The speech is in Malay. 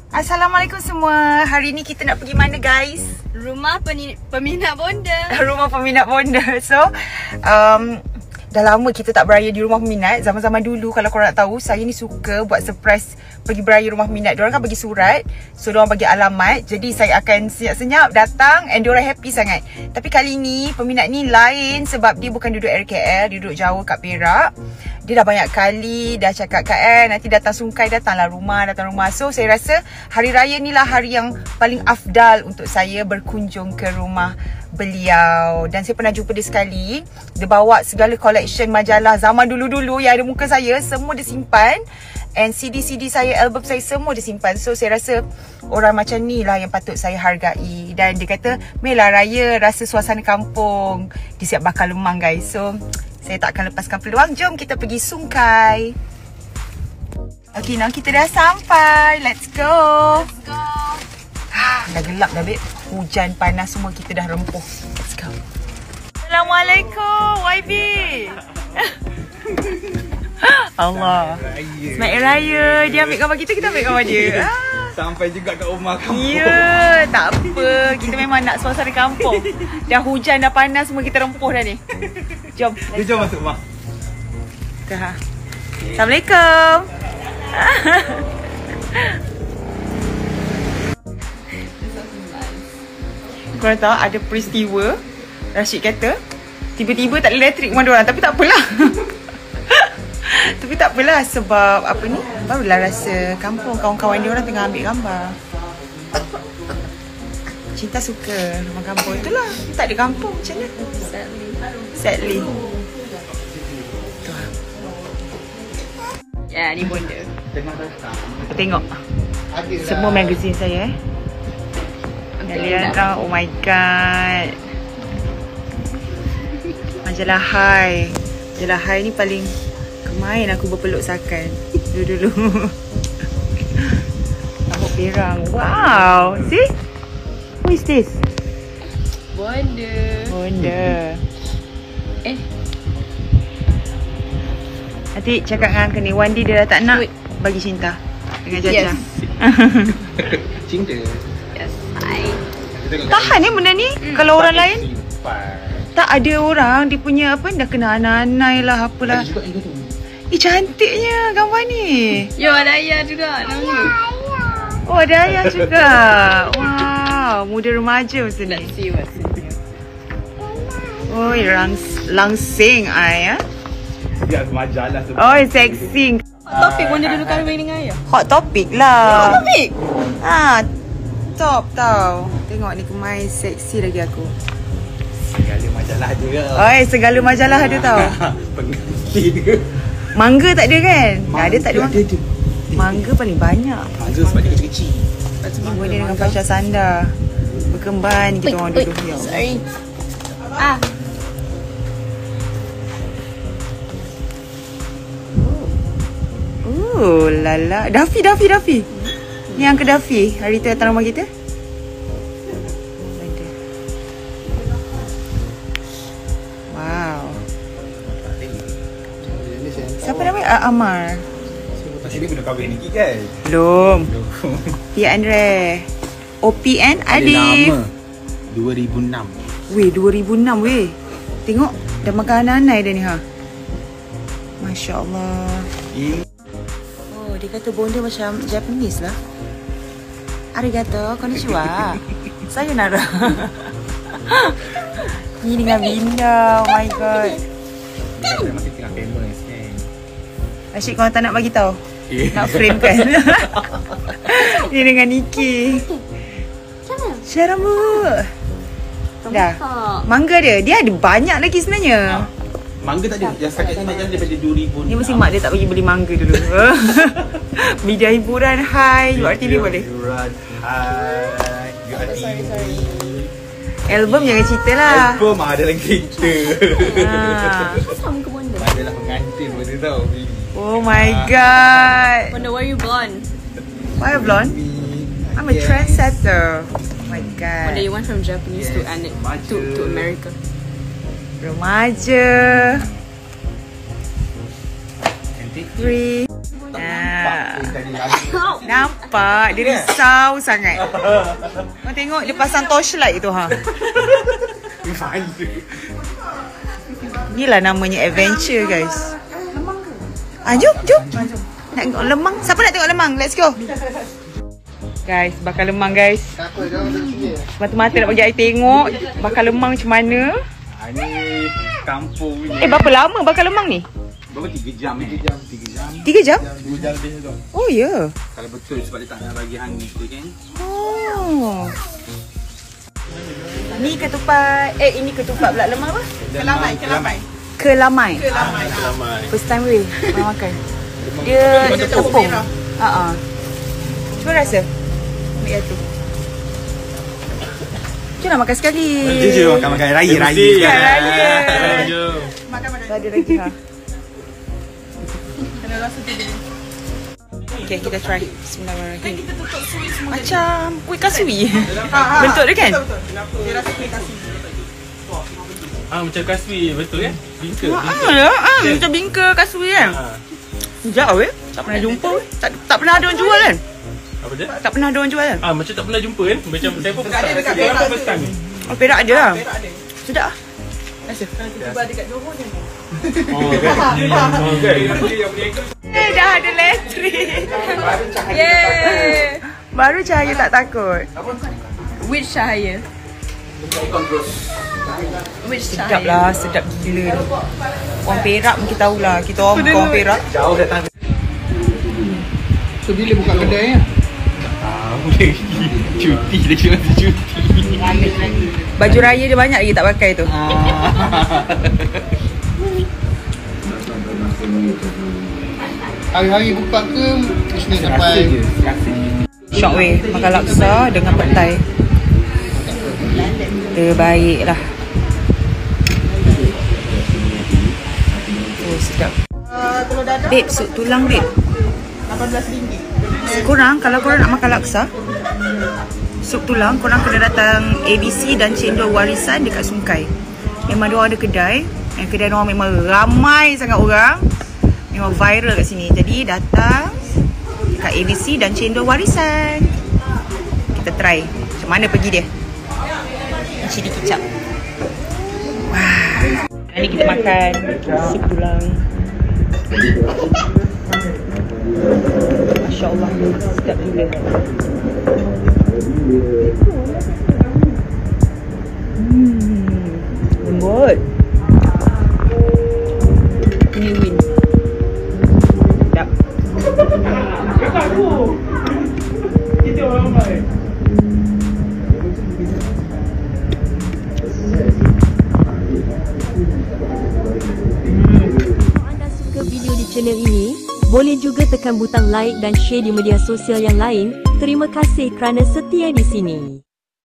Assalamualaikum semua. Hari ni kita nak pergi mana guys? Rumah peminat bonda. Rumah peminat bonda. So dah lama kita tak beraya di rumah peminat. Zaman-zaman dulu kalau korang nak tahu, saya ni suka buat surprise pergi beraya rumah peminat. Diorang kan bagi surat, so diorang bagi alamat. Jadi saya akan senyap-senyap datang and diorang happy sangat. Tapi kali ni peminat ni lain sebab dia bukan duduk RKL, dia duduk jauh kat Perak. Dia dah banyak kali dah cakap kat nanti datang sungkai, datang rumah. So saya rasa hari raya ni lah hari yang paling afdal untuk saya berkunjung ke rumah beliau. Dan saya pernah jumpa dia sekali. Dia bawa segala collection majalah zaman dulu-dulu yang ada muka saya, semua dia simpan. And CD-CD saya, album saya, semua dia simpan. So saya rasa orang macam ni lah yang patut saya hargai. Dan dia kata, Mela raya rasa suasana kampung. Dia siap bakar lemang guys. So saya tak akan lepaskan peluang. Jom kita pergi sungkai. Okay, now kita dah sampai. Let's go. Let's go. Dah gelap dah babe. Hujan panas semua kita dah rempuh. Let's go. Assalamualaikum YB. Allah. Selamat Raya. Dia ambil gambar kita, kita ambil gambar dia. Sampai juga kat rumah kampung. Ya, tak apa. Kita memang nak suasana kampung. Dah hujan, dah panas, semua kita rempuh dah ni. Jom. Jom masuk rumah. Assalamualaikum. Korang tahu ada peristiwa Rashid kata tiba-tiba tak ada elektrik rumah diorang. Tapi tak apalah. Tapi tak apalah sebab apa ni, barulah rasa kampung. Kawan-kawan diorang tengah ambil gambar. Cinta suka rumah kampung. Itulah, tak ada kampung macam mana. Sadly. Ya, ni bonda. Tengok semua magazine saya Aliana, oh my god. Majalah Hai. Majalah Hai ni paling kemain aku berpeluk sakan dulu-dulu. Rambut pirang. Wow. See? Who is this? Bonda. Bonda. Nanti cakap dengan Uncle ni, Wandi dia dah tak nak bagi cinta dengan Jaja. Yes. Cinta. Yes, I. Tahan ni benda ni. Kalau orang lain tak ada orang dia punya apa dah kena anai-anai lah apalah. Cantiknya gambar ni. Yo, ada ayah juga nama. Oh, ada ayah juga. Wow, muda remaja macam ni. Let's see what's in here. Oh, langsing ai ya. Dia majalah tu. Oh, seksi. Topik bonda dulu kahwin dengan ayah. Hot topic lah. Hot topic? Top tau. Tengok ni kemain seksi lagi aku. Segala majalah ada ke? Oi, segala majalah ada tau. Pengganti dia. Mangga tak ada kan? Mangga tak ada mangga. Mangga paling banyak. Mangga sebab dia kecil-kecil. Boleh dengan Fasha Sanda. Berkemban kita orang dulu. Ya Allah. Sorry. Oh lala. Daffy. Ni Uncle Daffy. Hari tu datang rumah kita. Wow. Siapa nama? Amar. Ini belum kahwin lagi kan? Belum. Pian Andre. OPN Adif. Lama. 2006. Weh, 2006 weh. Tengok dah makan anai dah ni ha. Masya Allah. Oh, dia kata bonda macam Japanese lah. Arigato, konnichiwa. Sayonara. Ni dengan Binda. Oh my god. Masih tengah famous kan? Asyik korang tak nak bagi tahu. Nak frame kan. Ni dengan Niki. Share rambut. Dah. Mangga dia ada banyak lagi sebenarnya. Mangga tak ada. Yang setakat ni majalah daripada 2000. Ni mesti mak dia tak bagi beli mangga dulu. Media hiburan Hai, URTV boleh. Hiburan Hai, URTV. Album jangan cerita lah. Album ada lagi cerita. Sama ke bonda? Adalah pengantin benda tau. Oh my god. Bonda, why you blonde? Why a blonde? I'm a trendsetter. Oh my god. Bonda, you went from Japanese to America. Remaja. Cantik. Free. Nampak dia risau sangat. Kau tengok dia pasang torchlight tu ha. Inilah namanya adventure guys. Jom. Nak tengok lemang. Siapa nak tengok lemang? Let's go. Guys, bakar lemang guys. Mata-mata nak bagi I tengok bakar lemang macam mana. Ni kampung ni. Berapa lama bakar lemang ni? Berapa 3 jam 3 jam. 3 jam? 2 jam lebih tu. Oh ya. Yeah. Kalau betul sebab dia tak nak bagi hangit tu kan. Oh. Ni ketupat. Ini ketupat pula. Lemang apa? Kelamai. First time weh orang makan. Dia tepung. Cuba rasa. Ambil tu. Jom nak makan sekali. Jom makan raya. Makan ada lagi ha. Kena rasa tu dulu. Okay, kita try. Bismillahirrahmanirrahim. Macam kuih kasui. Bentuk dia kan? Dia rasa kuih kasui. Macam kasui betul kan? Bingka. Macam bingka kasui kan? Sekejap weh. Tak pernah jumpa weh. Tak pernah ada orang jual kan? Apa dia? Tak pernah ada orang jual kan? Macam tak pernah jumpa kan? Macam saya pun Dekat Perak first time ni. Oh, Perak ada lah. Perak ada. Sedap lah. Rasa. Cuba ada kat Johor je. Dah ada elektrik. Yeay. Baru cahaya tak takut. Which cahaya? Which Sedap cahaya? lah, sedap gila ni. Orang Perak mungkin tahulah. Kita orang bukan orang Perak. Jauh datang. So bila buka kedai ya? Cuti lagi masih cuti. Baju raya dia banyak lagi tak pakai tu. Hari-hari buka ke Isnin sampai Syok weh, makan laksa dengan pad thai. Terbaik lah. Oh, sedap. kalau dah ada Babe, sup tulang babe. RM18. Korang, kalau korang nak makan laksa, sup tulang, korang kena datang ABC dan Cendol Warisan dekat Sungkai. Memang diorang ada kedai. Yang kedai diorang memang ramai sangat orang. Memang viral kat sini. Jadi datang dekat ABC dan Cendol Warisan. Kita try macam mana pergi dia. Cili kicap. Wah. Hari ni kita makan sup tulang. Masya Allah, sedap gila. Lembut. Ini win. Sedap. Kalau anda suka video di channel ini, boleh juga tekan butang like dan share di media sosial yang lain. Terima kasih kerana setia di sini.